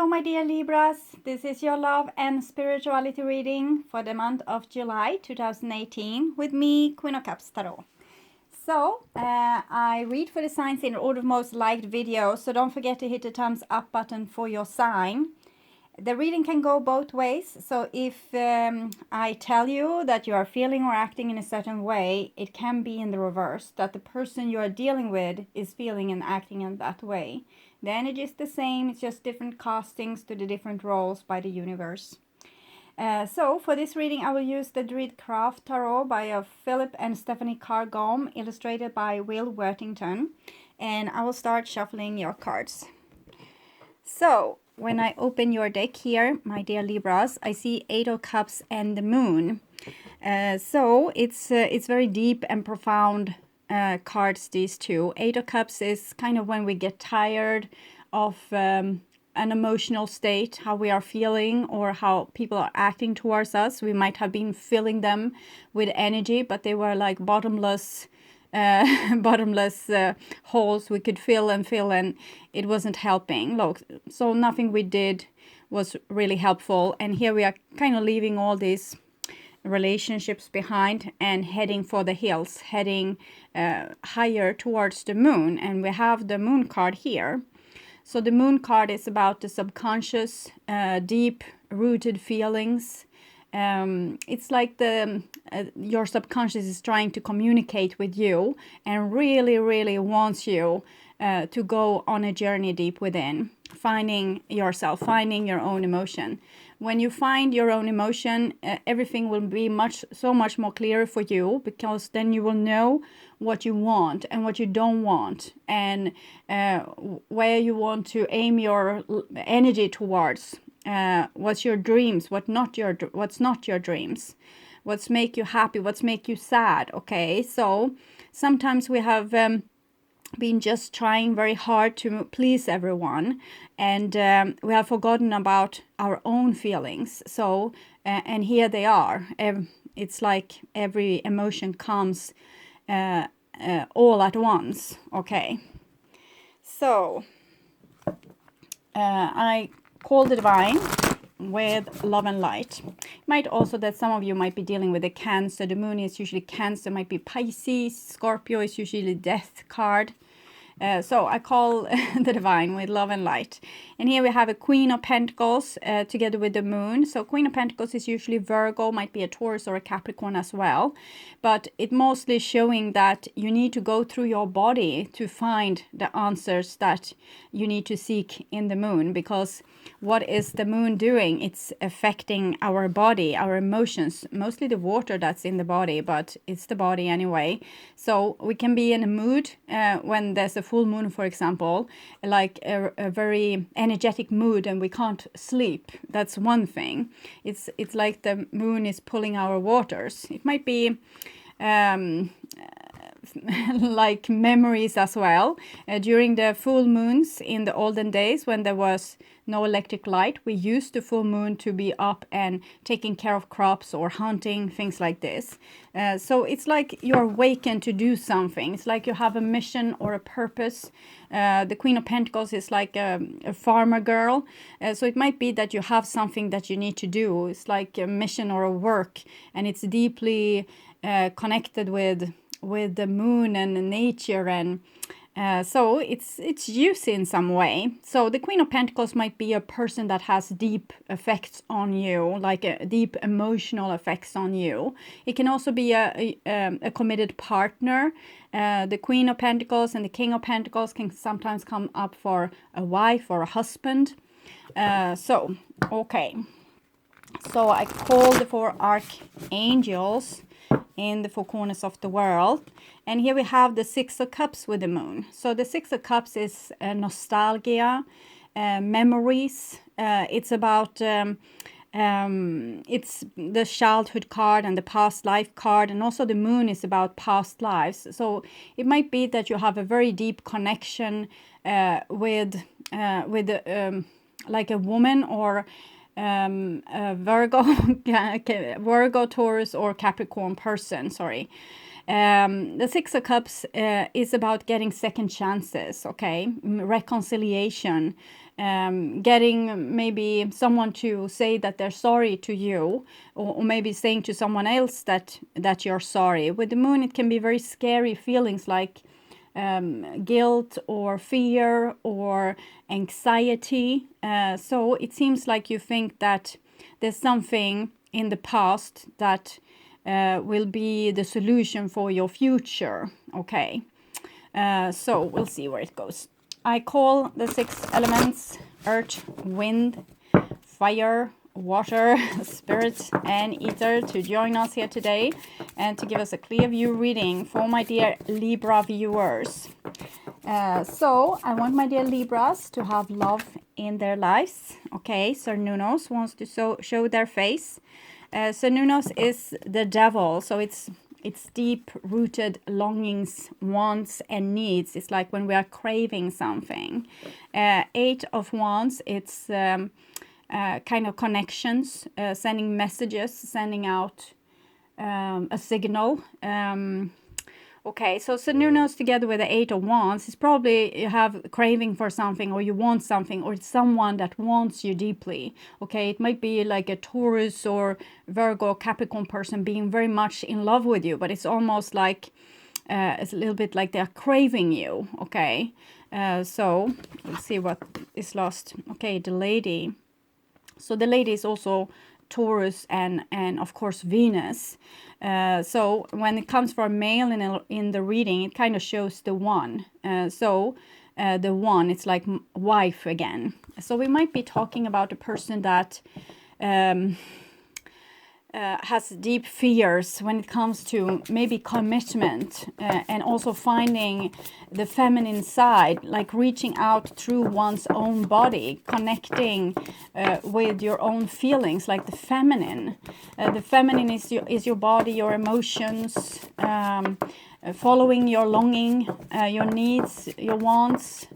Hello, my dear Libras. This is your love and spirituality reading for the month of July 2018 with me, Queen of Cups Tarot. So, I read for the signs in order of most liked videos, so don't forget to hit the thumbs up button for your sign. The reading can go both ways, so if I tell you that you are feeling or acting in a certain way, it can be in the reverse, that the person you are dealing with is feeling and acting in that way. The energy is the same, it's just different castings to the different roles by the universe. So for this reading, I will use the Druidcraft Tarot by Philip and Stephanie Cargom, illustrated by Will Worthington, and I will start shuffling your cards. So, when I open your deck here, my dear Libras, I see Eight of Cups and the Moon. So it's very deep and profound cards, these two. Eight of Cups is kind of when we get tired of an emotional state, how we are feeling or how people are acting towards us. We might have been filling them with energy, but they were like bottomless holes we could fill and it wasn't helping. Look, so nothing we did was really helpful, and here we are kind of leaving all these relationships behind and heading for the hills, heading higher towards the moon. And we have the moon card here. So the moon card is about the subconscious, deep rooted feelings. It's like your subconscious is trying to communicate with you and really wants you to go on a journey deep within, finding yourself, finding your own emotion. When you find your own emotion, everything will be so much more clear for you, because then you will know what you want and what you don't want, and where you want to aim your energy towards. What's your dreams, what's not your dreams, what's make you happy, what's make you sad. Okay, so sometimes we have been just trying very hard to please everyone, and we have forgotten about our own feelings. So and here they are. It's like every emotion comes all at once. Okay, so I call the divine with love and light. Might also that some of you might be dealing with a Cancer. The moon is usually Cancer, might be Pisces. Scorpio is usually death card. So I call the divine with love and light. And here we have a Queen of Pentacles together with the moon. So Queen of Pentacles is usually Virgo, might be a Taurus or a Capricorn as well. But it mostly showing that you need to go through your body to find the answers that you need to seek in the moon. Because what is the moon doing? It's affecting our body, our emotions, mostly the water that's in the body, but it's the body anyway. So we can be in a mood when there's a full moon, for example, like a very energetic mood, and we can't sleep. That's one thing. It's like the moon is pulling our waters. It might be like memories as well. During the full moons in the olden days, when there was no electric light, we used the full moon to be up and taking care of crops or hunting, things like this. So it's like you're awakened to do something. It's like you have a mission or a purpose. The Queen of Pentacles is like a farmer girl. So it might be that you have something that you need to do. It's like a mission or a work, and it's deeply connected with the moon and nature, and so it's juicy in some way. So the Queen of Pentacles might be a person that has deep effects on you, like a deep emotional effects on you. It can also be a committed partner. The Queen of Pentacles and the King of Pentacles can sometimes come up for a wife or a husband. So okay, so I call the four archangels in the four corners of the world. And here we have the Six of Cups with the moon. So the Six of Cups is nostalgia, memories. It's about it's the childhood card and the past life card, and also the moon is about past lives. So it might be that you have a very deep connection with like a woman or Virgo, Virgo, Taurus, or Capricorn person, sorry. The Six of Cups is about getting second chances, okay? Reconciliation, getting maybe someone to say that they're sorry to you, or maybe saying to someone else that you're sorry. With the moon, it can be very scary feelings like guilt or fear or anxiety. So it seems like you think that there's something in the past that will be the solution for your future. Okay, so we'll see where it goes. I call the 6 elements earth, wind, fire, water, spirit, and ether to join us here today and to give us a clear view reading for my dear Libra viewers. So I want my dear Libras to have love in their lives. Okay, Cernunnos wants to show their face. Cernunnos is the devil, so it's deep-rooted longings, wants, and needs. It's like when we are craving something. 8 of Wands, it's kind of connections, sending messages, sending out a signal. Okay, so Cernunnos together with the 8 of Wands is probably you have craving for something, or you want something, or it's someone that wants you deeply. Okay, it might be like a Taurus or Virgo Capricorn person being very much in love with you, but it's almost like it's a little bit like they're craving you. Okay, so let's see what is lost. Okay, the lady. So the lady is also Taurus and of course Venus. So when it comes for a male in the reading, it kind of shows the one. The one, it's like wife again. So we might be talking about a person that has deep fears when it comes to maybe commitment and also finding the feminine side, like reaching out through one's own body, connecting with your own feelings, like the feminine. The feminine is your body, your emotions, following your longing, your needs, your wants,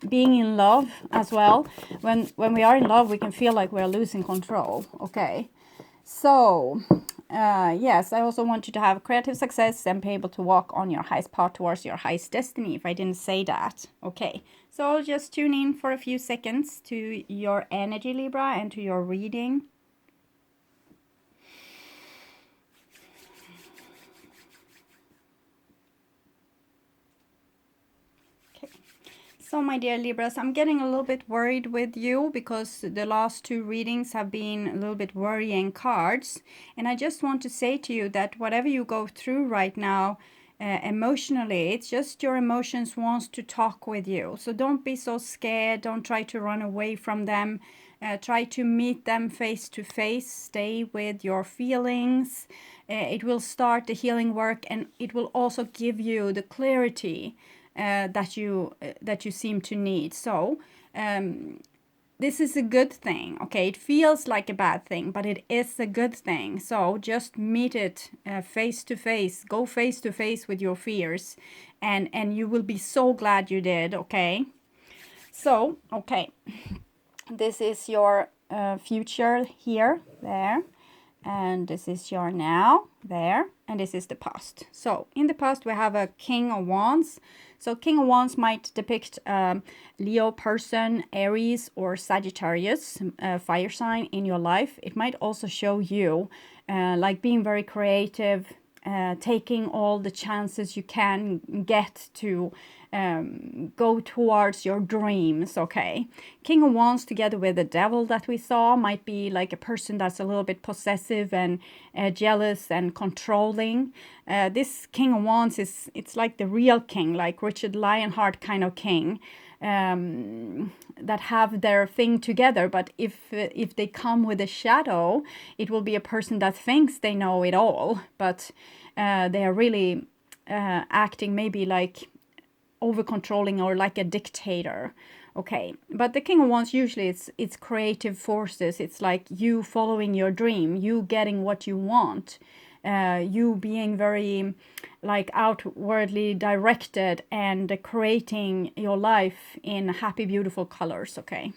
being in love as well. When we are in love, we can feel like we're losing control. Okay. So, yes, I also want you to have creative success and be able to walk on your highest path towards your highest destiny, if I didn't say that. Okay, so I'll just tune in for a few seconds to your energy, Libra, and to your reading. So my dear Libras, I'm getting a little bit worried with you because the last 2 readings have been a little bit worrying cards. And I just want to say to you that whatever you go through right now, emotionally, it's just your emotions wants to talk with you. So don't be so scared. Don't try to run away from them. Try to meet them face to face. Stay with your feelings. It will start the healing work, and it will also give you the clarity that you seem to need. So this is a good thing. Okay, it feels like a bad thing, but it is a good thing. So just meet it face to face. Go face to face with your fears, and you will be so glad you did. Okay, so okay, this is your future here, there, and this is your now, there, and this is the past. So in the past we have a King of Wands. So King of Wands might depict Leo person, Aries, or Sagittarius, fire sign in your life. It might also show you like being very creative, taking all the chances you can get to go towards your dreams. Okay, King of Wands together with the devil that we saw might be like a person that's a little bit possessive and jealous and controlling. This King of Wands it's like the real king, like Richard Lionheart kind of king, that have their thing together. But if they come with a shadow, it will be a person that thinks they know it all, but they are really acting maybe like over controlling or like a dictator. Okay, but the King of Wands usually it's creative forces. It's like you following your dream, you getting what you want, you being very like outwardly directed and creating your life in happy, beautiful colors. Okay,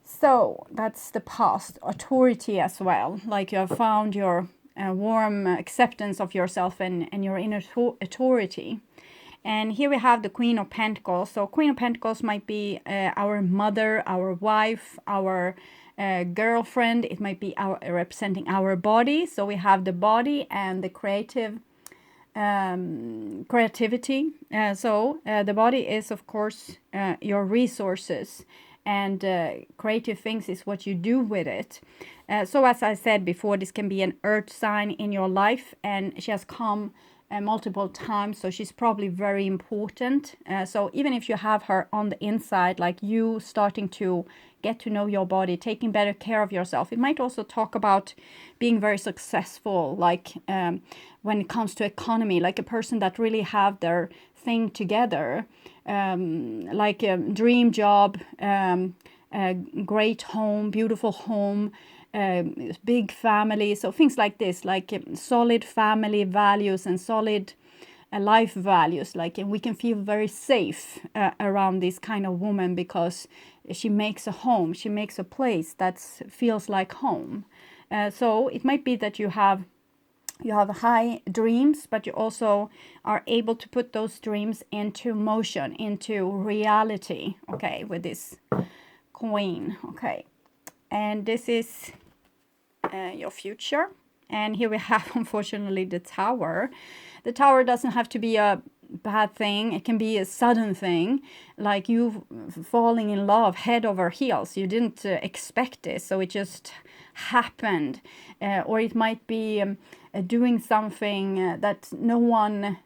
so that's the past. Authority as well, like you have found your warm acceptance of yourself and your inner authority. And here we have the Queen of Pentacles. So Queen of Pentacles might be our mother, our wife, our girlfriend. It might be our representing our body. So we have the body and the creativity. So the body is, of course, your resources, and creative things is what you do with it. So as I said before, this can be an earth sign in your life, and she has come multiple times, so she's probably very important. So even if you have her on the inside, like you starting to get to know your body, taking better care of yourself, it might also talk about being very successful, like when it comes to economy, like a person that really have their thing together, like a dream job, a great home, beautiful home, big family. So things like this, like solid family values and solid life values. Like, and we can feel very safe around this kind of woman, because she makes a home, she makes a place that feels like home. So it might be that you have high dreams, but you also are able to put those dreams into motion, into reality, okay, with this queen, okay. And this is your future. And here we have, unfortunately, the Tower. The Tower doesn't have to be a bad thing. It can be a sudden thing, like you falling in love head over heels. You didn't expect this, so it just happened. Or it might be doing something that no one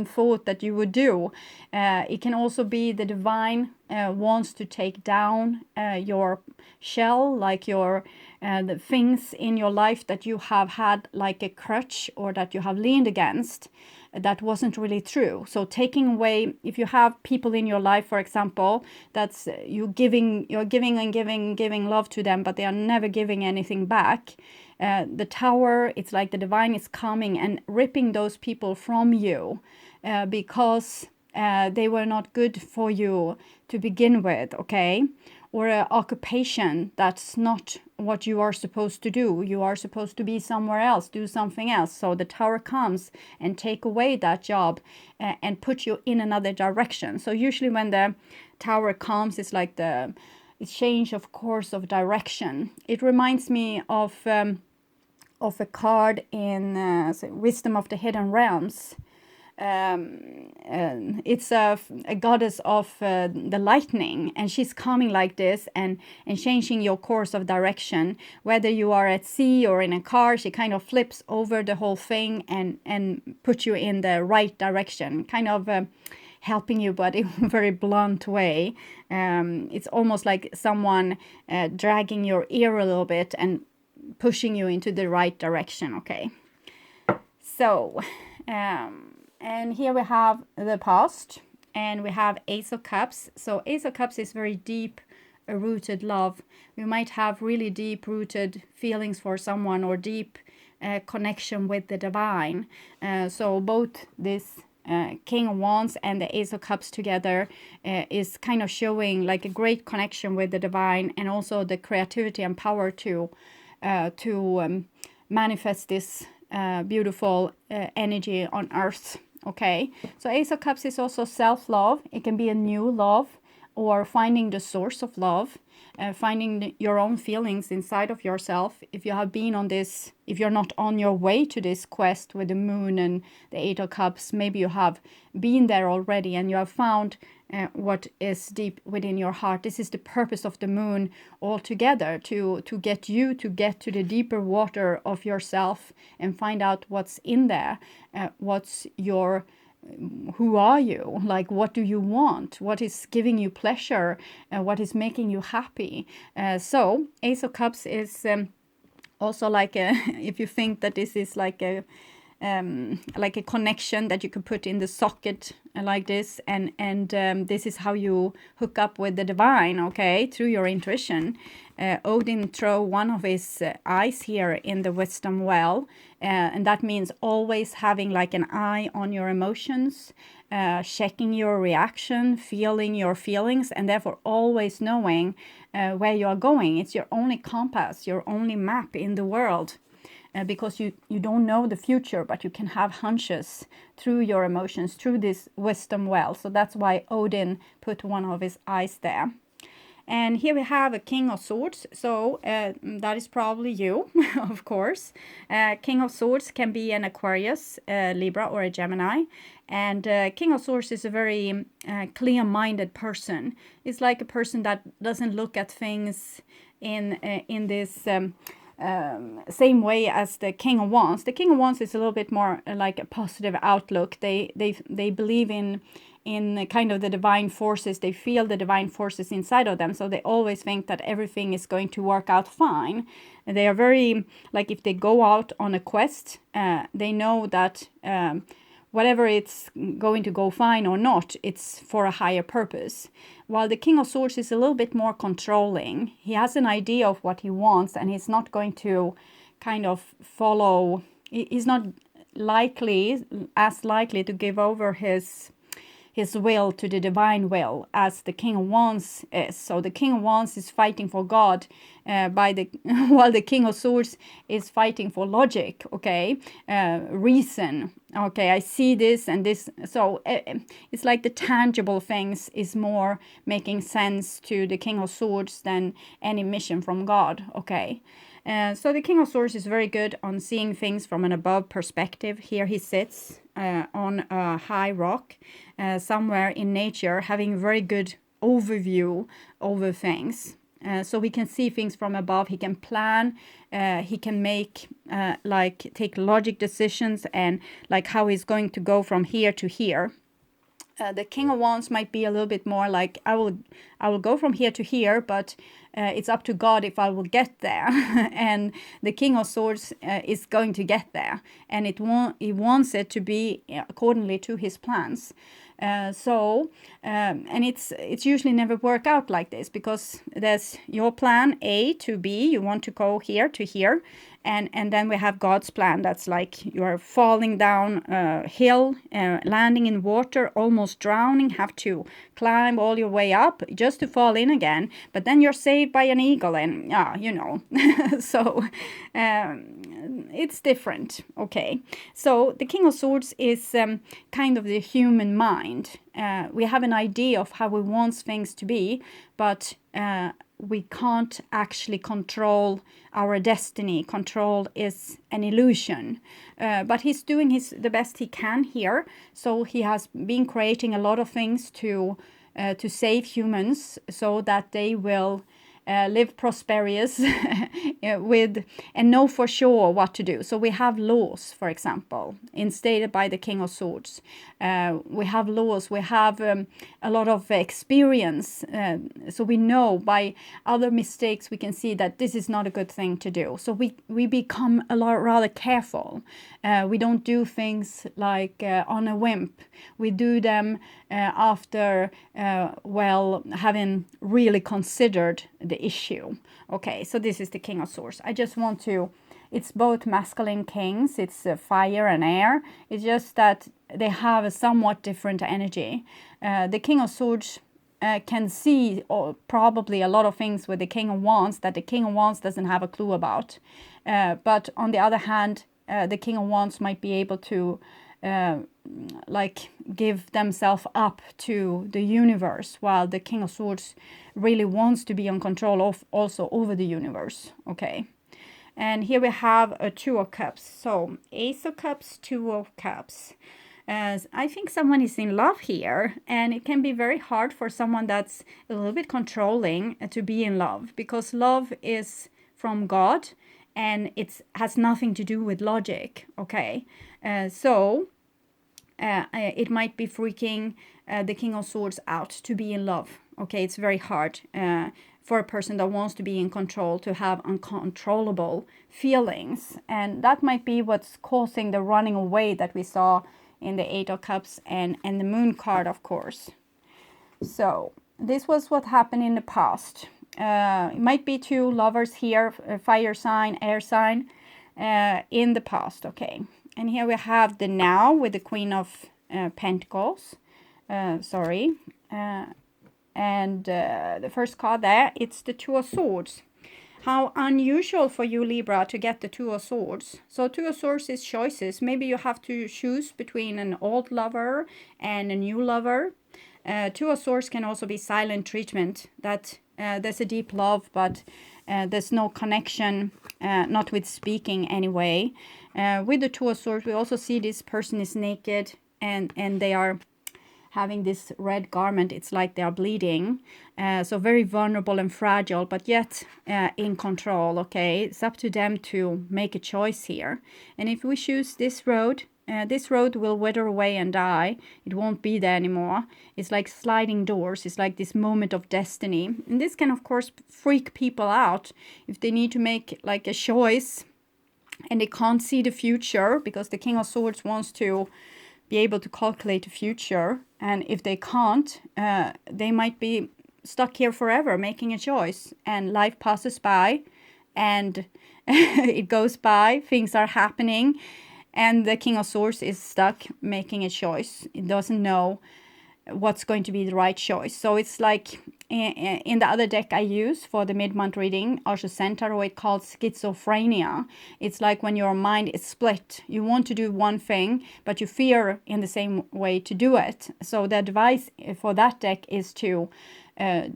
thought that you would do. It can also be the divine wants to take down your shell, like your the things in your life that you have had like a crutch, or that you have leaned against, that wasn't really true. So taking away, if you have people in your life, for example, that's you're giving and giving love to them, but they are never giving anything back. The Tower, it's like the divine is coming and ripping those people from you because they were not good for you to begin with, okay? Or an occupation that's not what you are supposed to do. You are supposed to be somewhere else, do something else. So the Tower comes and take away that job and put you in another direction. So usually when the Tower comes, it's like the change of course of direction. It reminds me of a card in Wisdom of the Hidden Realms. It's a goddess of the lightning, and she's coming like this and changing your course of direction. Whether you are at sea or in a car, she kind of flips over the whole thing and puts you in the right direction, kind of helping you, but in a very blunt way. It's almost like someone dragging your ear a little bit and pushing you into the right direction, okay? So and here we have the past, and we have Ace of Cups. So Ace of Cups is very deep rooted love. We might have really deep rooted feelings for someone, or deep connection with the divine. So both this King of Wands and the Ace of Cups together is kind of showing like a great connection with the divine, and also the creativity and power to manifest this beautiful energy on earth. Okay, so Ace of Cups is also self-love. It can be a new love, or finding the source of love, finding your own feelings inside of yourself. If you have been on this, if you're not on your way to this quest with the Moon and the Eight of Cups, maybe you have been there already and you have found what is deep within your heart. This is the purpose of the Moon altogether, to get you to get to the deeper water of yourself and find out what's in there, what's your who are you, like what do you want, what is giving you pleasure, what is making you happy. So Ace of Cups is also like a, if you think that this is like a connection that you could put in the socket like this, and this is how you hook up with the divine, okay, through your intuition. Odin throw one of his eyes here in the wisdom well, and that means always having like an eye on your emotions, checking your reaction, feeling your feelings, and therefore always knowing where you are going. It's your only compass, your only map in the world. because you don't know the future, but you can have hunches through your emotions, through this wisdom well. So that's why Odin put one of his eyes there. And here we have a King of Swords, so that is probably you, of course. King of Swords can be an Aquarius, Libra, or a Gemini. And King of Swords is a very clear-minded person. It's like a person that doesn't look at things in this same way as the King of Wands. The King of Wands is a little bit more like a positive outlook. They believe in kind of the divine forces. They feel the divine forces inside of them, so they always think that everything is going to work out fine. And they are very, like, if they go out on a quest, they know that whatever it's going to go fine or not, it's for a higher purpose. While the King of Swords is a little bit more controlling. He has an idea of what he wants, and he's not going to kind of follow, he's not as likely to give over his will to the divine will as the King of Wands is. So the King of Wands is fighting for God while the King of Swords is fighting for logic, okay, reason. Okay, I see this and this. So it's like the tangible things is more making sense to the King of Swords than any mission from God, okay. So the King of Swords is very good on seeing things from an above perspective. Here he sits on a high rock somewhere in nature, having very good overview over things. So he can see things from above. He can plan. He can make take logic decisions and like how he's going to go from here to here. The King of Wands might be a little bit more like, I will go from here to here, but it's up to God if I will get there. And the King of Swords is going to get there, and he wants it to be accordingly to his plans. And it's usually never work out like this, because there's your plan A to B, you want to go here to here, and then we have God's plan. That's like you are falling down a hill, landing in water, almost drowning, have to climb all your way up just to fall in again, but then you're saved by an eagle, and so it's different, okay. So the King of Swords is kind of the human mind. We have an idea of how we want things to be, but we can't actually control our destiny. Control is an illusion. But he's doing the best he can here. So he has been creating a lot of things to save humans so that they will live prosperous and know for sure what to do. So we have laws, for example, instated by the King of Swords. We have laws, we have a lot of experience. So we know by other mistakes, we can see that this is not a good thing to do. So we become a lot rather careful. We don't do things like on a whim. We do them after, having really considered the issue. Okay, so this is the King of Swords. I just want to, it's both masculine kings, it's fire and air. It's just that they have a somewhat different energy. The King of Swords can see probably a lot of things with the King of Wands that the King of Wands doesn't have a clue about. But on the other hand, the King of Wands might be able to give themselves up to the universe, while the King of Swords really wants to be in control of also over the universe. Okay, and here we have a Two of Cups. So Ace of Cups, Two of Cups. I think someone is in love here, and it can be very hard for someone that's a little bit controlling to be in love, because love is from God and it has nothing to do with logic. Okay, it might be freaking the King of Swords out to be in love. Okay, it's very hard for a person that wants to be in control to have uncontrollable feelings. And that might be what's causing the running away that we saw in the Eight of Cups and the Moon card, of course. So this was what happened in the past. It might be two lovers here, fire sign, air sign, in the past. Okay. And here we have the now with the Queen of Pentacles. And the first card there, it's the Two of Swords. How unusual for you, Libra, to get the Two of Swords. So Two of Swords is choices. Maybe you have to choose between an old lover and a new lover. Two of Swords can also be silent treatment, that there's a deep love, but there's no connection, not with speaking anyway. With the Two of Swords, we also see this person is naked and they are having this red garment. It's like they are bleeding. So very vulnerable and fragile, but yet in control, okay? It's up to them to make a choice here. And if we choose this road will wither away and die. It won't be there anymore. It's like sliding doors. It's like this moment of destiny. And this can, of course, freak people out if they need to make like a choice and they can't see the future, because the King of Swords wants to be able to calculate the future. And if they can't, they might be stuck here forever making a choice. And life passes by and it goes by. Things are happening. And the King of Swords is stuck making a choice. It doesn't know what's going to be the right choice. So it's like in the other deck I use for the mid-month reading, Archer Centaur, or it's called schizophrenia. It's like when your mind is split. You want to do one thing, but you fear in the same way to do it. So the advice for that deck is to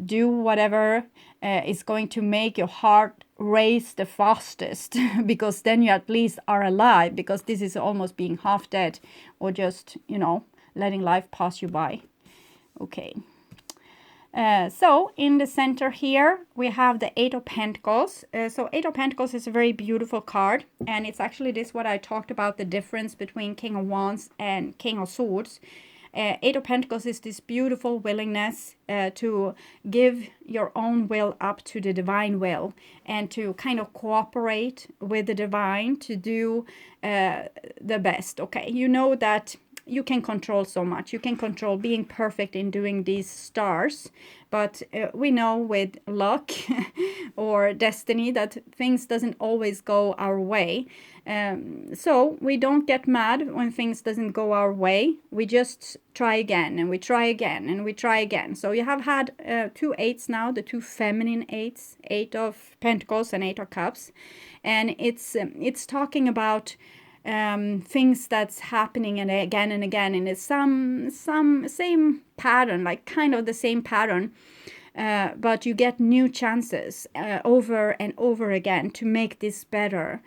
do whatever is going to make your heart race the fastest, because then you at least are alive, because this is almost being half dead or just, you know, letting life pass you by. Okay. So in the center here, we have the Eight of Pentacles. So Eight of Pentacles is a very beautiful card. And it's actually this what I talked about, the difference between King of Wands and King of Swords. Eight of Pentacles is this beautiful willingness to give your own will up to the divine will, and to kind of cooperate with the divine to do the best. Okay, you know that you can control so much. You can control being perfect in doing these stars. But we know with luck or destiny that things doesn't always go our way. So we don't get mad when things doesn't go our way. We just try again, and we try again, and we try again. So you have had two eights now, the two feminine eights, Eight of Pentacles and Eight of Cups. And it's talking about things that's happening and again, and it's some same pattern, like kind of the same pattern, but you get new chances over and over again to make this better.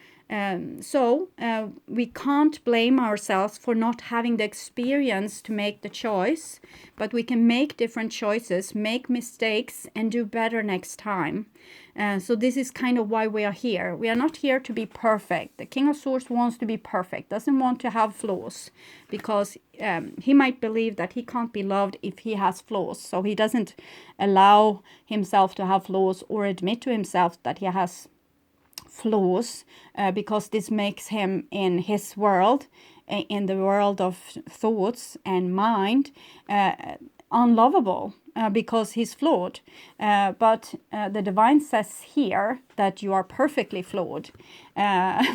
So we can't blame ourselves for not having the experience to make the choice, but we can make different choices, make mistakes, and do better next time. So this is kind of why we are here. We are not here to be perfect. The King of Swords wants to be perfect, doesn't want to have flaws, because he might believe that he can't be loved if he has flaws. So he doesn't allow himself to have flaws or admit to himself that he has flaws, because this makes him, in his world, in the world of thoughts and mind, unlovable, because he's flawed. But the divine says here that you are perfectly flawed.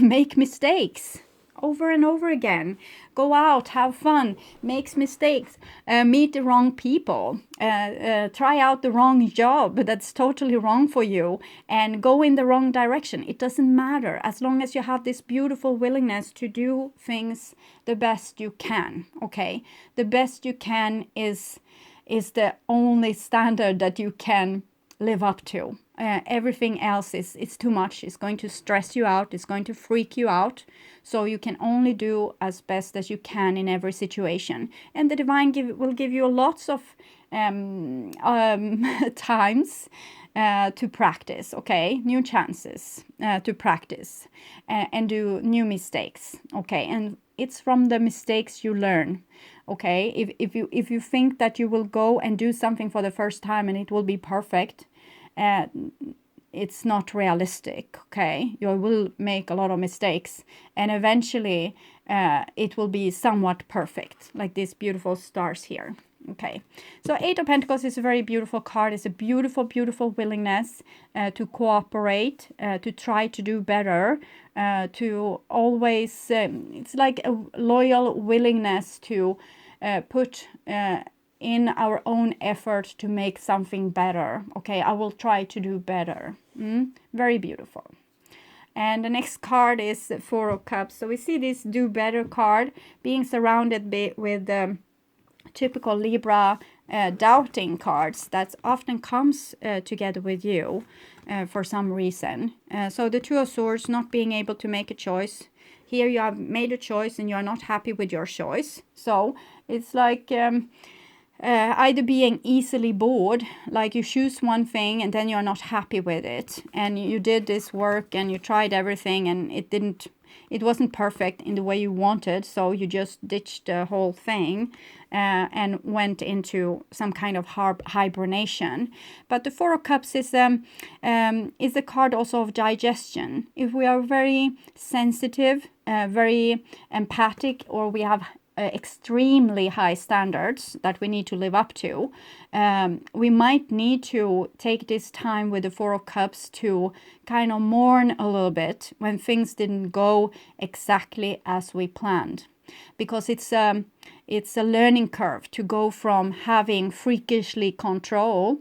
Make mistakes over and over again. Go out, have fun, make mistakes, meet the wrong people, try out the wrong job that's totally wrong for you, and go in the wrong direction. It doesn't matter, as long as you have this beautiful willingness to do things the best you can. Okay, the best you can is the only standard that you can live up to. Everything else is too much. It's going to stress you out. It's going to freak you out. So you can only do as best as you can in every situation. And the divine will give you lots of times to practice, okay? New chances to practice and do new mistakes, okay? And it's from the mistakes you learn, okay? If you think that you will go and do something for the first time and it will be perfect, it's not realistic, okay? You will make a lot of mistakes, and eventually it will be somewhat perfect, like these beautiful stars here. Okay, so Eight of Pentacles is a very beautiful card. It's a beautiful, beautiful willingness to cooperate, to try to do better, to always, it's like a loyal willingness to put in our own effort to make something better. Okay, I will try to do better. Very beautiful. And the next card is the Four of Cups. So we see this do better card being surrounded with typical Libra doubting cards that often comes together with you for some reason. So the Two of Swords, not being able to make a choice. Here you have made a choice and you are not happy with your choice. So it's like either being easily bored, like you choose one thing and then you're not happy with it, and you did this work and you tried everything and it wasn't perfect in the way you wanted, so you just ditched the whole thing and went into some kind of hibernation. But the Four of Cups is a card also of digestion. If we are very sensitive, very empathic, or we have extremely high standards that we need to live up to, we might need to take this time with the Four of Cups to kind of mourn a little bit when things didn't go exactly as we planned, because it's a learning curve to go from having freakishly control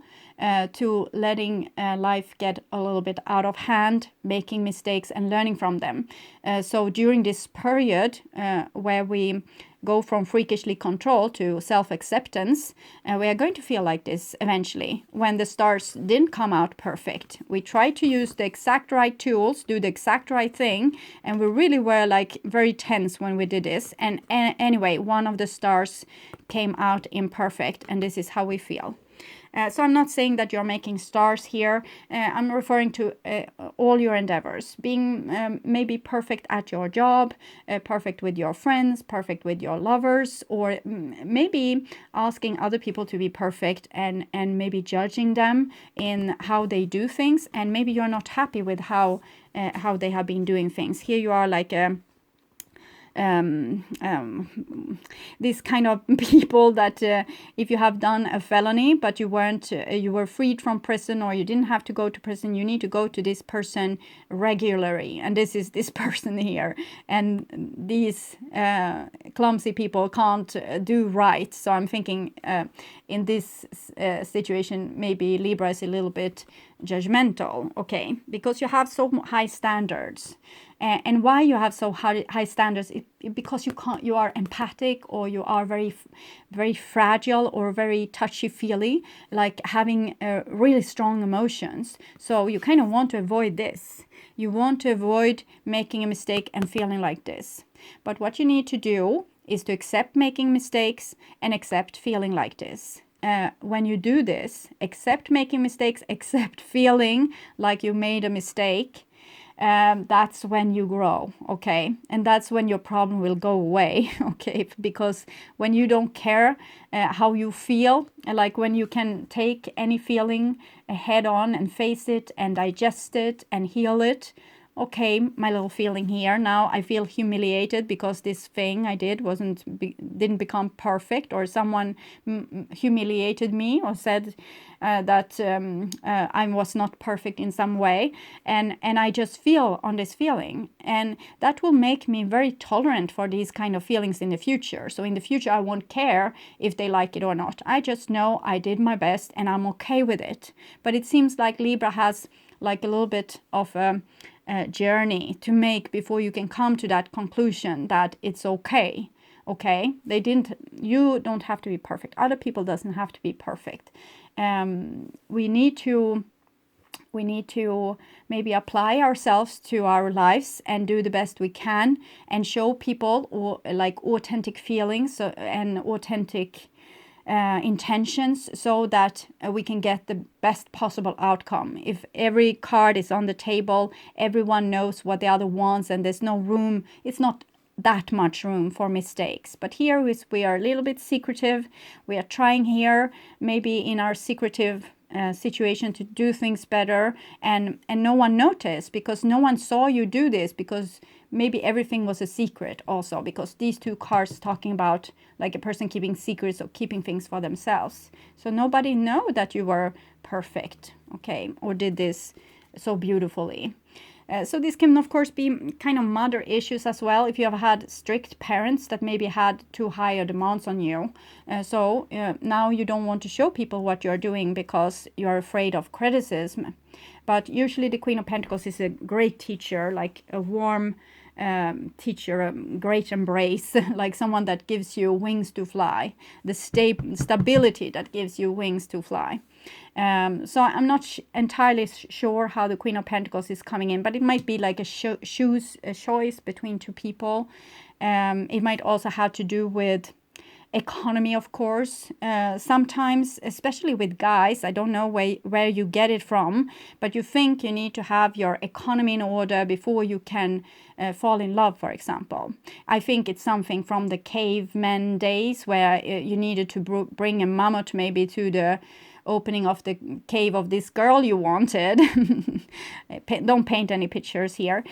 to letting life get a little bit out of hand, making mistakes and learning from them. So during this period where we go from freakishly control to self-acceptance, we are going to feel like this eventually when the stars didn't come out perfect. We tried to use the exact right tools, do the exact right thing, and we really were like very tense when we did this. And anyway, one of the stars came out imperfect, and this is how we feel. So I'm not saying that you're making stars here. I'm referring to all your endeavors. Being maybe perfect at your job, perfect with your friends, perfect with your lovers, or maybe asking other people to be perfect and maybe judging them in how they do things. And maybe you're not happy with how they have been doing things. Here you are like these kind of people that if you have done a felony but you were freed from prison, or you didn't have to go to prison, you need to go to this person regularly, and this is this person here, and these clumsy people can't do right. So I'm thinking in this situation maybe Libra is a little bit judgmental, okay, because you have so high standards. And why you have so high standards? Because you are empathic, or you are very, very fragile, or very touchy-feely, like having really strong emotions. So you kind of want to avoid this. You want to avoid making a mistake and feeling like this. But what you need to do is to accept making mistakes and accept feeling like this. When you do this, accept making mistakes, accept feeling like you made a mistake, that's when you grow, okay? And that's when your problem will go away, okay? Because when you don't care how you feel, like when you can take any feeling head on and face it and digest it and heal it, okay, my little feeling here, now I feel humiliated because this thing I did didn't become perfect, or someone humiliated me or said that I was not perfect in some way, and I just feel on this feeling, and that will make me very tolerant for these kind of feelings in the future. So in the future I won't care if they like it or not. I just know I did my best and I'm okay with it. But it seems like Libra has like a little bit of a journey to make before you can come to that conclusion that it's okay. Okay, you don't have to be perfect. Other people doesn't have to be perfect. We need to maybe apply ourselves to our lives and do the best we can and show people like authentic feelings and authentic intentions, so that we can get the best possible outcome. If every card is on the table, everyone knows what the other wants, and there's no room, it's not that much room for mistakes. But here we are a little bit secretive. We are trying here maybe in our secretive situation to do things better, and no one noticed because no one saw you do this, because maybe everything was a secret also, because these two cards talking about like a person keeping secrets or keeping things for themselves. So nobody know that you were perfect, okay, or did this so beautifully. So this can, of course, be kind of mother issues as well. If you have had strict parents that maybe had too high demands on you. So now you don't want to show people what you're doing because you're afraid of criticism. But usually the Queen of Pentacles is a great teacher, like a warm teacher, a great embrace, like someone that gives you wings to fly, the stability that gives you wings to fly. So I'm not entirely sure how the Queen of Pentacles is coming in, but it might be like a choice between two people. It might also have to do with economy, of course. Sometimes, especially with guys, I don't know where you get it from, but you think you need to have your economy in order before you can fall in love, for example. I think it's something from the caveman days where you needed to bring a mammoth maybe to the opening of the cave of this girl you wanted. Don't paint any pictures here.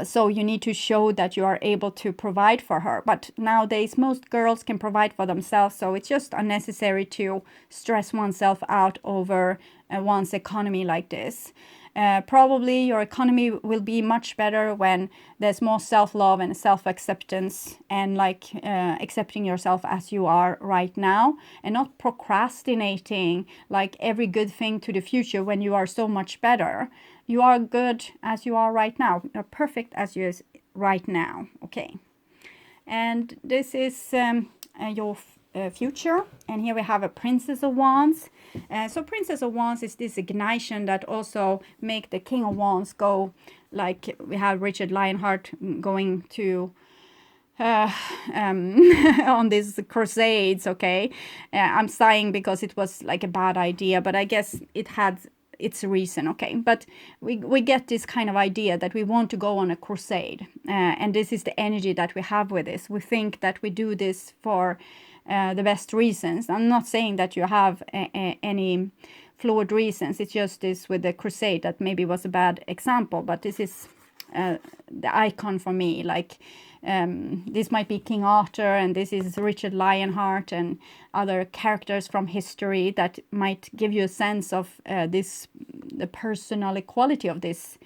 So you need to show that you are able to provide for her. But nowadays, most girls can provide for themselves. So it's just unnecessary to stress oneself out over one's economy like this. Probably your economy will be much better when there's more self-love and self-acceptance and like accepting yourself as you are right now and not procrastinating like every good thing to the future when you are so much better. You are good as you are right now. You're perfect as you are right now. Okay. And this is your future. And here we have a Princess of Wands. So Princess of Wands is this ignition that also make the King of Wands go, like we have Richard Lionheart going to on these crusades. Okay. I'm sighing because it was like a bad idea, but I guess it had its reason. Okay, but we get this kind of idea that we want to go on a crusade, and this is the energy that we have with this. We think that we do this for the best reasons. I'm not saying that you have any flawed reasons. It's just this with the crusade that maybe was a bad example, but this is the icon for me. Like this might be King Arthur, and this is Richard Lionheart and other characters from history that might give you a sense of the personal equality of this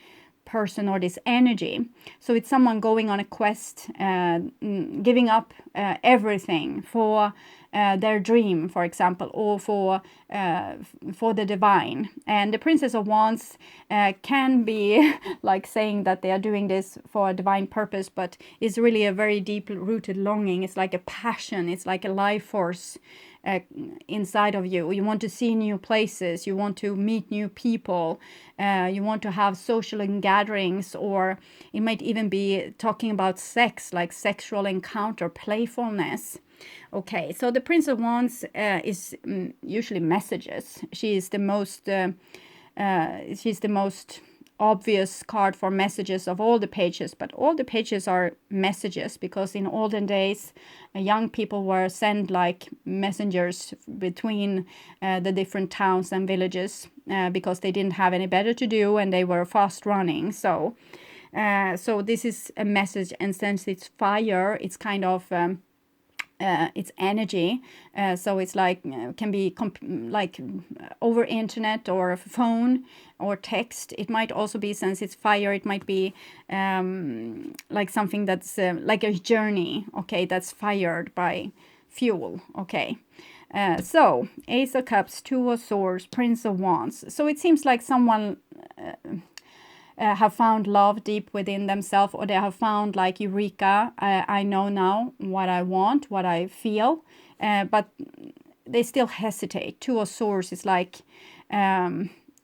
person or this energy. So it's someone going on a quest, giving up everything for their dream, for example, or for the divine. And the Princess of Wands can be like saying that they are doing this for a divine purpose, but it's really a very deep-rooted longing. It's like a passion. It's like a life force inside of you. You want to see new places, you want to meet new people, you want to have social gatherings, or it might even be talking about sex, like sexual encounter, playfulness. Okay, so the Prince of Wands is usually messages. She's the most obvious card for messages of all the pages, but all the pages are messages because in olden days young people were sent like messengers between the different towns and villages because they didn't have any better to do and they were fast running. So this is a message, and since it's fire, it's kind of it's energy, so it's like can be like over internet or phone or text. It might also be, since it's fire, it might be like something that's like a journey, okay, that's fired by fuel. Okay, so Ace of Cups, Two of Swords, Prince of Wands. So it seems like someone have found love deep within themselves, or they have found like eureka, I know now what I want, what I feel, but they still hesitate. Two of Swords is like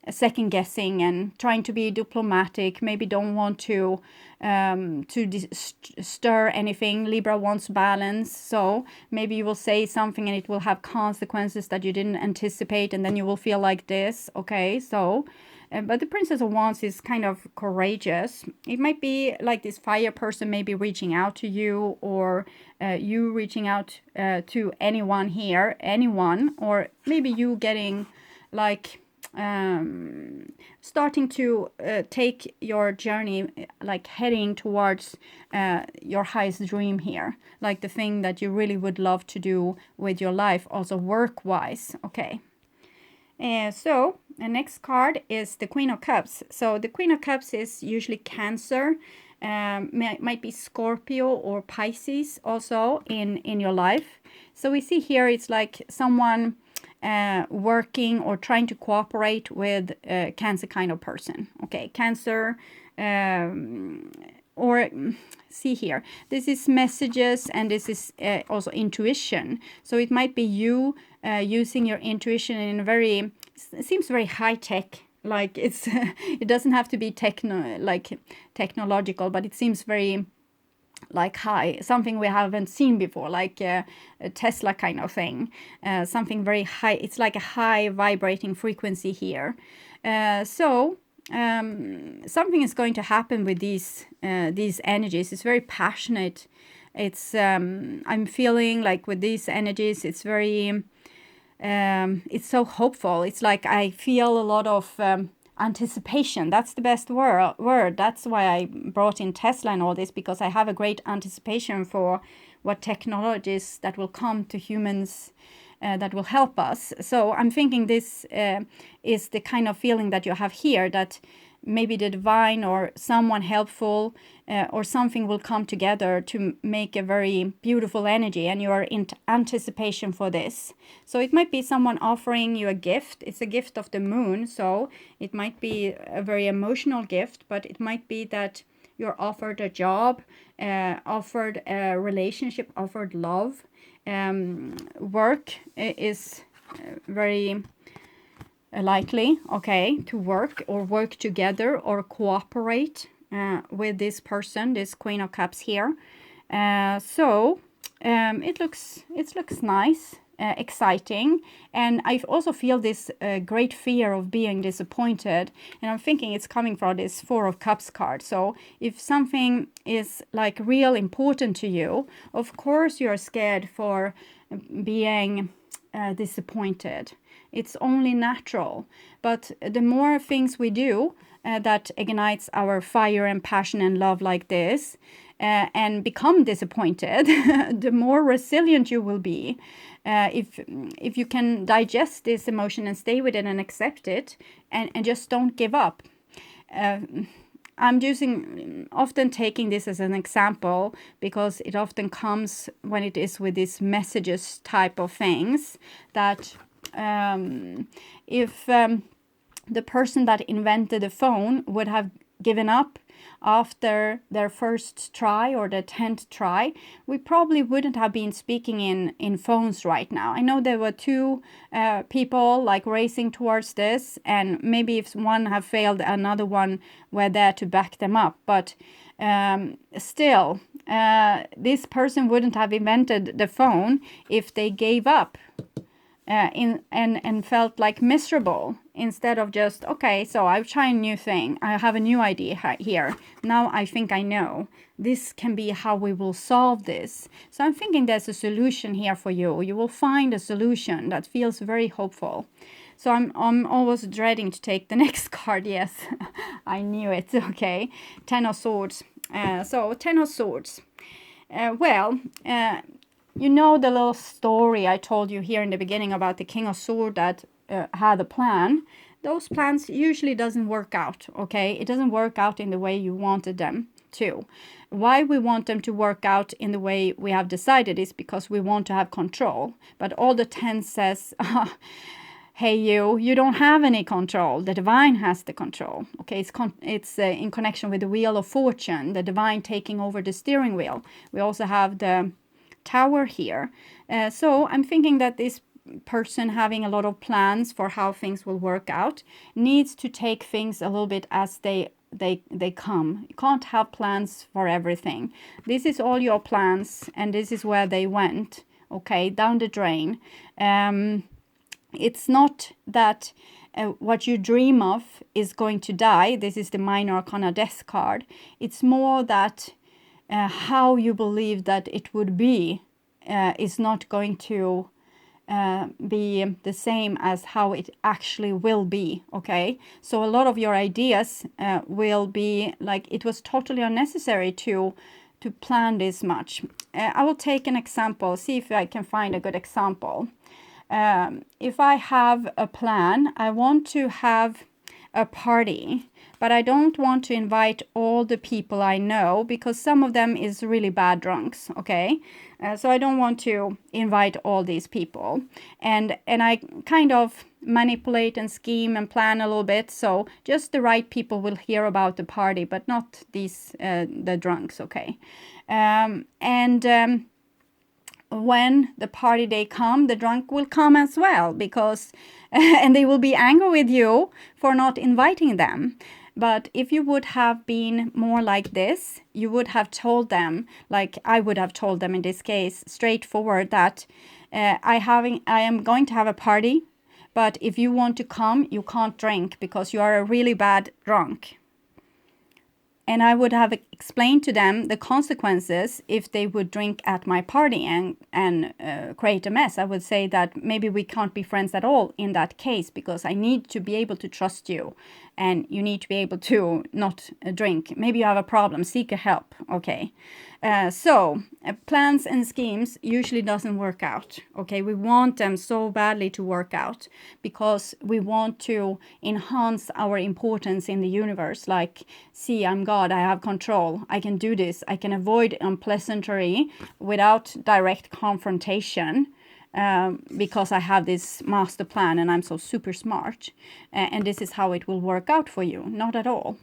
second guessing and trying to be diplomatic, maybe don't want to stir anything. Libra wants balance, so maybe you will say something and it will have consequences that you didn't anticipate, and then you will feel like this. Okay, so but the Princess of Wands is kind of courageous. It might be like this fire person maybe reaching out to you, or you reaching out to anyone here, anyone, or maybe you getting like starting to take your journey, like heading towards your highest dream here, like the thing that you really would love to do with your life, also work-wise. Okay. So The next card is the Queen of Cups. So the Queen of Cups is usually Cancer, might be Scorpio or Pisces also in your life. So we see here it's like someone working or trying to cooperate with a Cancer kind of person. Okay, Cancer, or see here, this is messages, and this is also intuition. So it might be you using your intuition in a very, it seems very high tech, like it's it doesn't have to be technological, but it seems very like high, something we haven't seen before, like a Tesla kind of thing, something very high. It's like a high vibrating frequency here. So something is going to happen with these energies. It's very passionate. It's I'm feeling like with these energies, it's very it's so hopeful. It's like I feel a lot of anticipation. That's the best word. That's why I brought in Tesla and all this, because I have a great anticipation for what technologies that will come to humans that will help us. So I'm thinking this is the kind of feeling that you have here, that maybe the divine or someone helpful or something will come together to make a very beautiful energy, and you are in anticipation for this. So it might be someone offering you a gift. It's a gift of the moon, so it might be a very emotional gift, but it might be that you're offered a job, offered a relationship, offered love. Work is very likely, okay, to work or work together or cooperate with this person, this Queen of Cups here. So it looks nice, exciting, and I also feel this great fear of being disappointed, and I'm thinking it's coming from this Four of Cups card. So if something is like real important to you, of course you're scared for being disappointed. It's only natural. But the more things we do that ignites our fire and passion and love like this, and become disappointed, the more resilient you will be. If you can digest this emotion and stay with it and accept it, and just don't give up. I'm often taking this as an example, because it often comes when it is with these messages type of things, that if the person that invented the phone would have given up after their first try or their 10th try, we probably wouldn't have been speaking in phones right now. I know there were two people like racing towards this, and maybe if one have failed, another one were there to back them up. But still, this person wouldn't have invented the phone if they gave up and felt like miserable, instead of just, okay, so I've tried a new thing, I have a new idea here, now I think I know this can be how we will solve this. So I'm thinking there's a solution here for you. You will find a solution that feels very hopeful. So I'm always dreading to take the next card. Yes, I knew it. Okay, Ten of Swords. So Ten of Swords. You know the little story I told you here in the beginning about the King of Swords that had a plan. Those plans usually doesn't work out, okay? It doesn't work out in the way you wanted them to. Why we want them to work out in the way we have decided is because we want to have control. But all the 10 says, hey, you don't have any control. The divine has the control. Okay, it's in connection with the Wheel of Fortune, the divine taking over the steering wheel. We also have the Tower here. So I'm thinking that this person having a lot of plans for how things will work out needs to take things a little bit as they come. You can't have plans for everything. This is all your plans, and this is where they went, okay, down the drain. It's not that what you dream of is going to die. This is the Minor Arcana Death card. It's more that how you believe that it would be is not going to be the same as how it actually will be, okay? So a lot of your ideas will be like, it was totally unnecessary to plan this much. I will take an example, see if I can find a good example. If I have a plan, I want to have a party, but I don't want to invite all the people I know because some of them is really bad drunks, okay? So I don't want to invite all these people. And I kind of manipulate and scheme and plan a little bit, so just the right people will hear about the party, but not these the drunks, okay? When the party day come, the drunk will come as well, because and they will be angry with you for not inviting them. But if you would have been more like this, you would have told them, like I would have told them in this case, straightforward, that I am going to have a party, but if you want to come, you can't drink because you are a really bad drunk. And I would have explained to them the consequences if they would drink at my party and create a mess. I would say that maybe we can't be friends at all in that case, because I need to be able to trust you and you need to be able to not drink. Maybe you have a problem, seek a help, okay? So plans and schemes usually doesn't work out, okay? We want them so badly to work out because we want to enhance our importance in the universe. Like, see, I'm God, I have control, I can do this, I can avoid unpleasantry without direct confrontation. Because I have this master plan and I'm so super smart, and this is how it will work out for you. Not at all.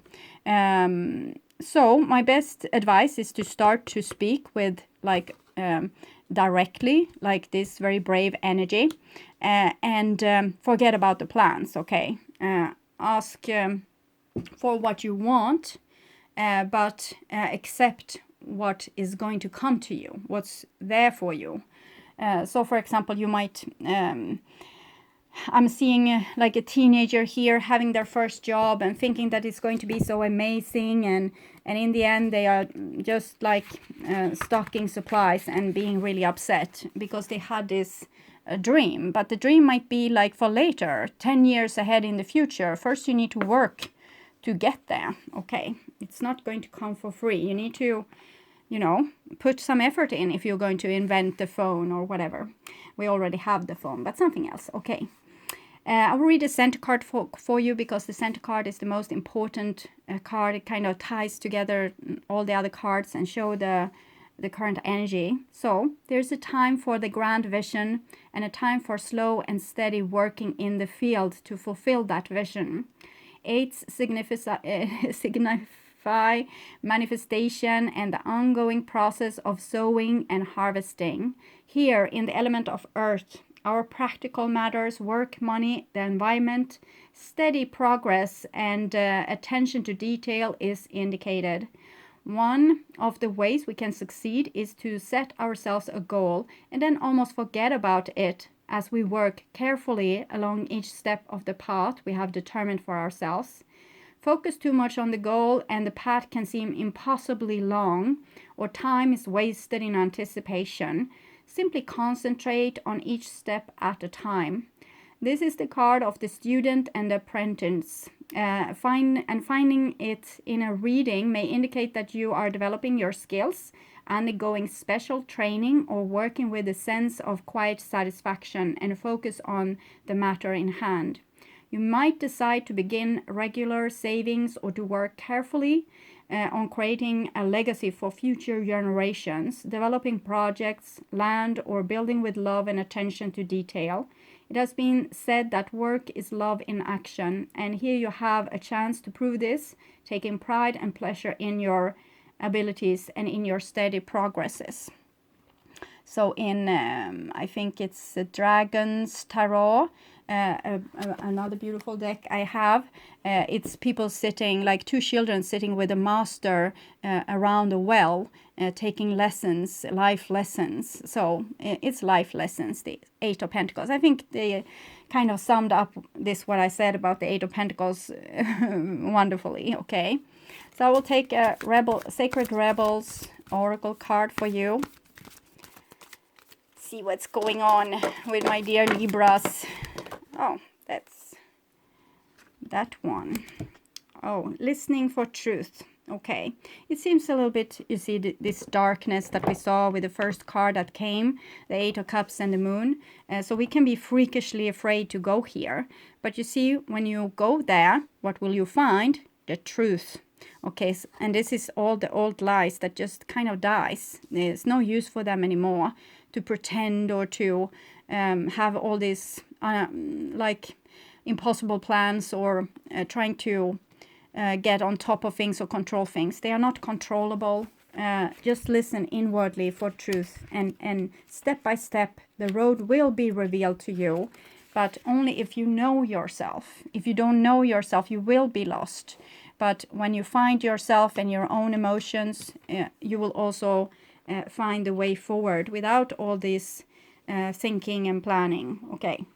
So my best advice is to start to speak with directly, like this very brave energy, and forget about the plans, okay? Ask for what you want, but accept what is going to come to you, what's there for you. So for example, you might, I'm seeing like a teenager here having their first job and thinking that it's going to be so amazing, and in the end they are just like stocking supplies and being really upset because they had this dream. But the dream might be like for later, 10 years ahead in the future. First you need to work to get there, okay? It's not going to come for free. You need to, put some effort in if you're going to invent the phone or whatever. We already have the phone, but something else, okay. I will read the center card for you because the center card is the most important card. It kind of ties together all the other cards and show the current energy. So there's a time for the grand vision and a time for slow and steady working in the field to fulfill that vision. Eights signify manifestation and the ongoing process of sowing and harvesting. Here in the element of earth, our practical matters, work, money, the environment, steady progress, and attention to detail is indicated. One of the ways we can succeed is to set ourselves a goal and then almost forget about it as we work carefully along each step of the path we have determined for ourselves. Focus too much on the goal and the path can seem impossibly long, or time is wasted in anticipation. Simply concentrate on each step at a time. This is the card of the student and the apprentice. Finding it in a reading may indicate that you are developing your skills, undergoing special training, or working with a sense of quiet satisfaction and focus on the matter in hand. You might decide to begin regular savings or to work carefully on creating a legacy for future generations, developing projects, land, or building with love and attention to detail. It has been said that work is love in action, and here you have a chance to prove this, taking pride and pleasure in your abilities and in your steady progresses. So in, I think it's the Dragon's Tarot, another beautiful deck I have. It's people sitting, like two children sitting with a master around a well, taking lessons, life lessons. So it's life lessons, the Eight of Pentacles. I think they kind of summed up this, what I said about the Eight of Pentacles wonderfully, okay? So I will take a Sacred Rebels Oracle card for you. See what's going on with my dear Libras. Oh, that's that one. Oh, listening for truth. Okay, it seems a little bit, you see, this darkness that we saw with the first card that came, the Eight of Cups and the Moon. So we can be freakishly afraid to go here. But you see, when you go there, what will you find? The truth. Okay, and this is all the old lies that just kind of dies. There's no use for them anymore to pretend or to have all these like impossible plans or trying to get on top of things or control things. They are not controllable. Just listen inwardly for truth, and step by step the road will be revealed to you, but only if you know yourself. If you don't know yourself, you will be lost. But when you find yourself and your own emotions, you will also find the way forward without all this thinking and planning. Okay.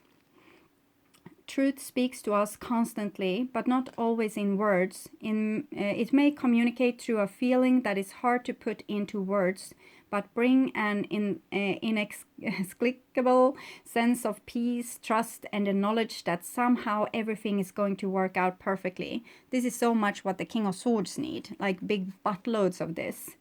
Truth speaks to us constantly, but not always in words. It may communicate through a feeling that is hard to put into words, but bring an inexplicable sense of peace, trust, and the knowledge that somehow everything is going to work out perfectly. This is so much what the King of Swords need, like big buttloads of this.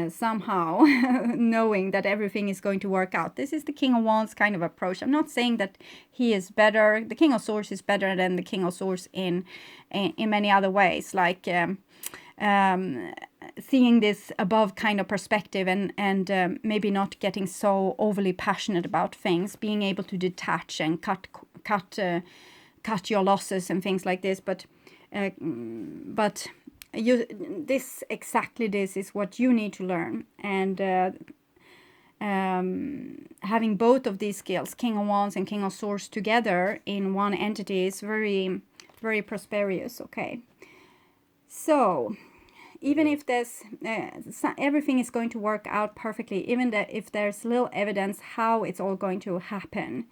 Somehow knowing that everything is going to work out. This is the King of Wands kind of approach. I'm not saying that he is better. The King of Swords is better than the King of Swords in many other ways, like seeing this above kind of perspective and maybe not getting so overly passionate about things, being able to detach and cut your losses and things like this. But this is what you need to learn, and having both of these skills, King of Wands and King of Swords, together in one entity is very, very prosperous. Okay, so even if there's everything is going to work out perfectly, even if there's little evidence how it's all going to happen,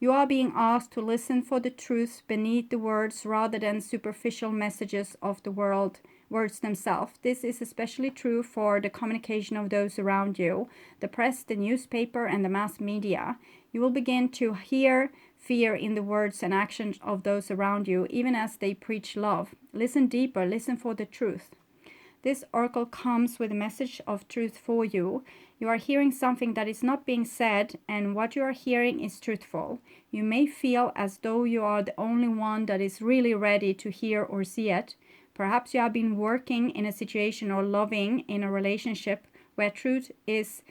you are being asked to listen for the truth beneath the words rather than superficial messages of the words themselves. This is especially true for the communication of those around you, the press, the newspaper, and the mass media. You will begin to hear fear in the words and actions of those around you, even as they preach love. Listen deeper, listen for the truth. This oracle comes with a message of truth for you. You are hearing something that is not being said, and what you are hearing is truthful. You may feel as though you are the only one that is really ready to hear or see it. Perhaps you have been working in a situation or loving in a relationship where truth is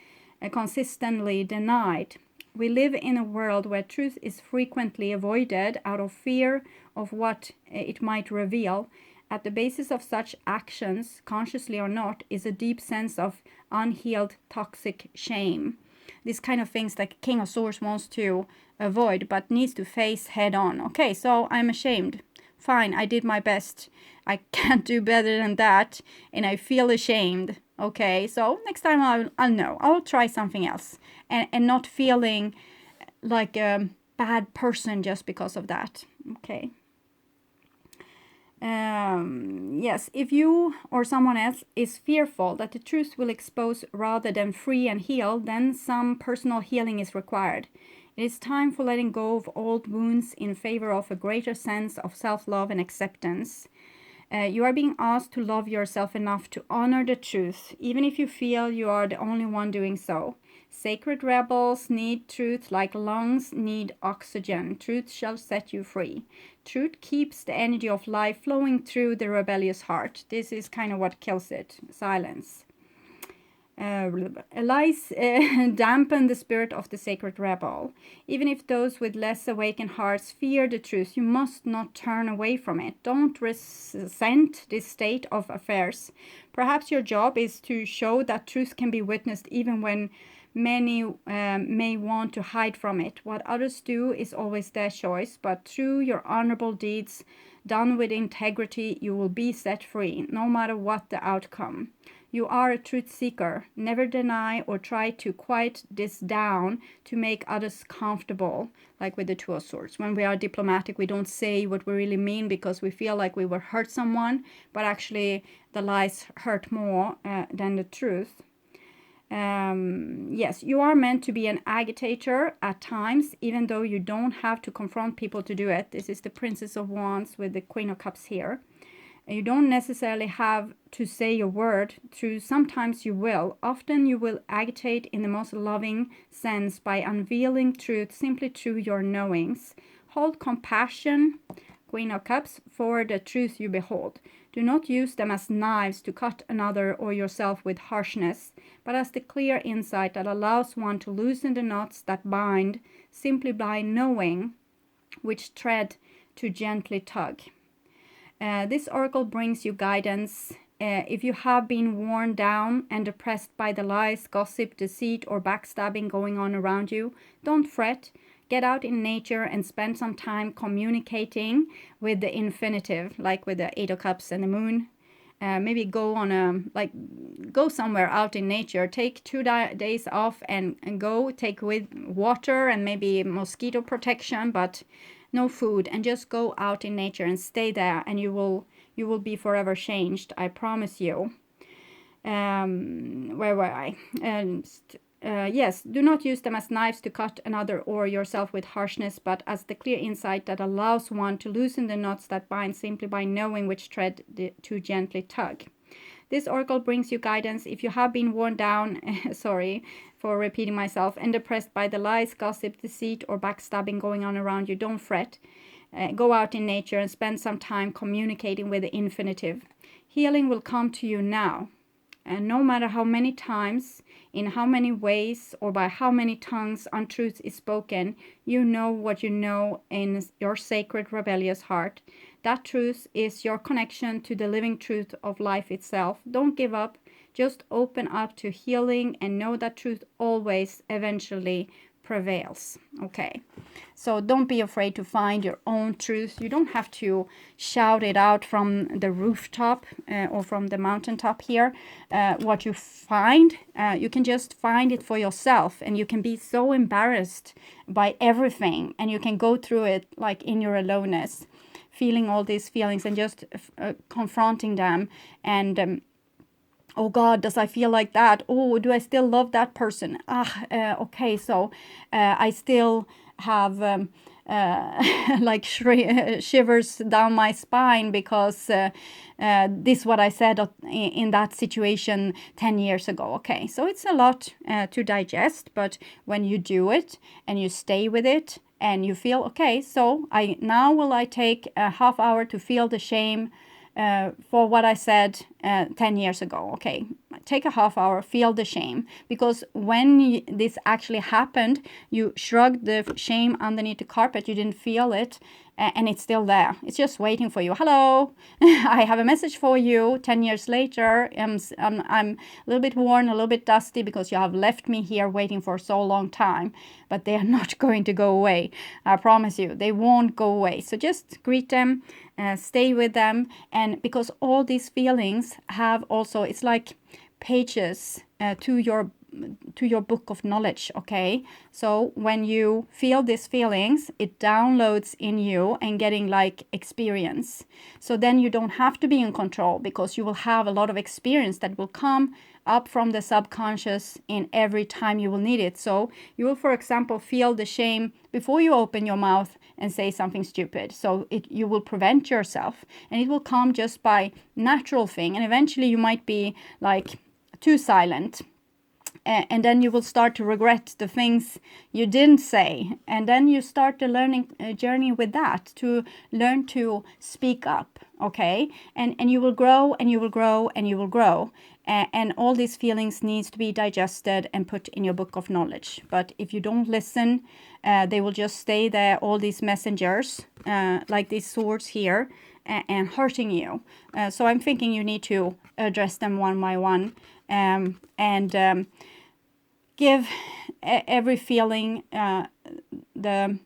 consistently denied. We live in a world where truth is frequently avoided out of fear of what it might reveal. At the basis of such actions, consciously or not, is a deep sense of unhealed toxic shame. These kind of things that King of Swords wants to avoid but needs to face head on. Okay, so I'm ashamed. Fine, I did my best. I can't do better than that, and I feel ashamed. Okay, so next time I'll know. I'll try something else, and not feeling like a bad person just because of that. Okay. Yes, if you or someone else is fearful that the truth will expose rather than free and heal, then some personal healing is required. It is time for letting go of old wounds in favor of a greater sense of self-love and acceptance. You are being asked to love yourself enough to honor the truth, even if you feel you are the only one doing so. Sacred rebels need truth like lungs need oxygen. Truth shall set you free. Truth keeps the energy of life flowing through the rebellious heart. This is kind of what kills it. Silence. Lies dampen the spirit of the sacred rebel. Even if those with less awakened hearts fear the truth, you must not turn away from it. Don't resent this state of affairs. Perhaps your job is to show that truth can be witnessed even when many may want to hide from it. What others do is always their choice, but through your honorable deeds done with integrity, you will be set free, no matter what the outcome. You are a truth seeker. Never deny or try to quiet this down to make others comfortable, like with the Two of Swords. When we are diplomatic, we don't say what we really mean because we feel like we will hurt someone, but actually the lies hurt more than the truth. Yes, you are meant to be an agitator at times, even though you don't have to confront people to do it. This is the Princess of Wands with the Queen of Cups here. You don't necessarily have to say a word. Sometimes you will. Often you will agitate in the most loving sense by unveiling truth simply through your knowings. Hold compassion, Queen of Cups, for the truth you behold. Do not use them as knives to cut another or yourself with harshness, but as the clear insight that allows one to loosen the knots that bind simply by knowing which thread to gently tug. This oracle brings you guidance. If you have been worn down and depressed by the lies, gossip, deceit, or backstabbing going on around you, don't fret. Get out in nature and spend some time communicating with the infinitive, like with the Eight of Cups and the Moon. Maybe go somewhere out in nature. Take 2 days off and go. Take with water and maybe mosquito protection, but no food, and just go out in nature and stay there, and you will be forever changed. I promise you. Where were I? Yes, do not use them as knives to cut another or yourself with harshness, but as the clear insight that allows one to loosen the knots that bind simply by knowing which thread to gently tug. This oracle brings you guidance. If you have been worn down, sorry for repeating myself, and depressed by the lies, gossip, deceit, or backstabbing going on around you, don't fret. Go out in nature and spend some time communicating with the infinitive. Healing will come to you now. And no matter how many times, in how many ways, or by how many tongues untruth is spoken, you know what you know in your sacred rebellious heart. That truth is your connection to the living truth of life itself. Don't give up. Just open up to healing and know that truth always eventually prevails. Okay, so don't be afraid to find your own truth. You don't have to shout it out from the rooftop or from the mountaintop here. What you find, you can just find it for yourself, and you can be so embarrassed by everything, and you can go through it like in your aloneness, feeling all these feelings and just confronting them, and oh God, does I feel like that? Oh, do I still love that person? Okay, so I still have like shivers down my spine because this is what I said in that situation 10 years ago. Okay, so it's a lot to digest, but when you do it and you stay with it and you feel, okay, so will I take a half hour to feel the shame for what I said 10 years ago. Okay, take a half hour, feel the shame. Because when this actually happened, you shrugged the shame underneath the carpet, you didn't feel it, and it's still there. It's just waiting for you. Hello, I have a message for you 10 years later. I'm a little bit worn, a little bit dusty because you have left me here waiting for so long time. But they are not going to go away. I promise you, they won't go away. So just greet them. Stay with them, and because all these feelings have also, it's like pages to your book of knowledge. Okay, so when you feel these feelings, it downloads in you and getting like experience. So then you don't have to be in control, because you will have a lot of experience that will come up from the subconscious in every time you will need it. So you will, for example, feel the shame before you open your mouth and say something stupid. So you will prevent yourself, and it will come just by natural thing. And eventually you might be like too silent. And then you will start to regret the things you didn't say. And then you start the learning journey with that, to learn to speak up, okay? And you will grow, and you will grow, and you will grow. And all these feelings needs to be digested and put in your book of knowledge. But if you don't listen, they will just stay there, all these messengers, like these swords here, and hurting you. So I'm thinking you need to address them one by one, and give every feeling the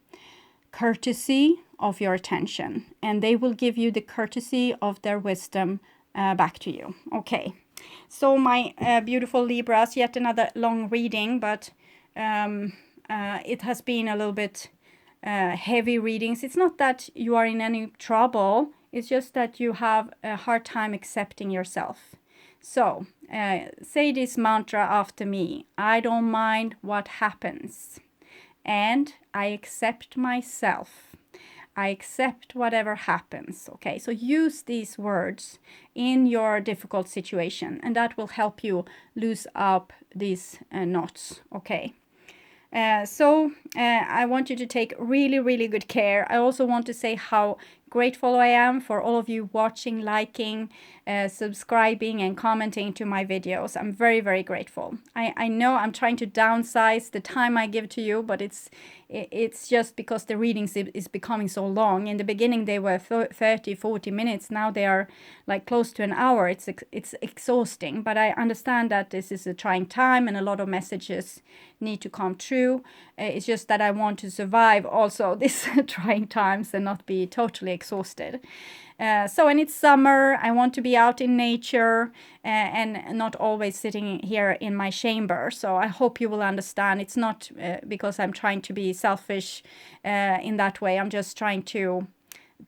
courtesy of your attention, and they will give you the courtesy of their wisdom back to you. Okay, so my beautiful Libras, yet another long reading, but it has been a little bit heavy readings. It's not that you are in any trouble, it's just that you have a hard time accepting yourself. So say this mantra after me. I don't mind what happens, and I accept myself. I accept whatever happens. Okay, so use these words in your difficult situation, and that will help you loose up these knots. Okay. I want you to take really, really good care. I also want to say how grateful I am for all of you watching, liking, subscribing, and commenting to my videos. I'm very, very grateful. I know I'm trying to downsize the time I give to you, but it's just because the readings is becoming so long. In the beginning, they were 30, 40 minutes. Now they are like close to an hour. It's exhausting, but I understand that this is a trying time and a lot of messages need to come true. It's just that I want to survive also these trying times and not be totally exhausted. And it's summer. I want to be out in nature and not always sitting here in my chamber. So I hope you will understand. It's not because I'm trying to be selfish in that way. I'm just trying to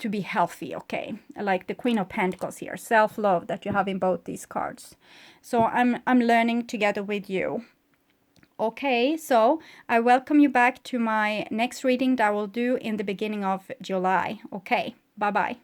be healthy, okay? Like the Queen of Pentacles here, self-love that you have in both these cards. So I'm learning together with you. Okay, so I welcome you back to my next reading that I will do in the beginning of July. Okay, bye-bye.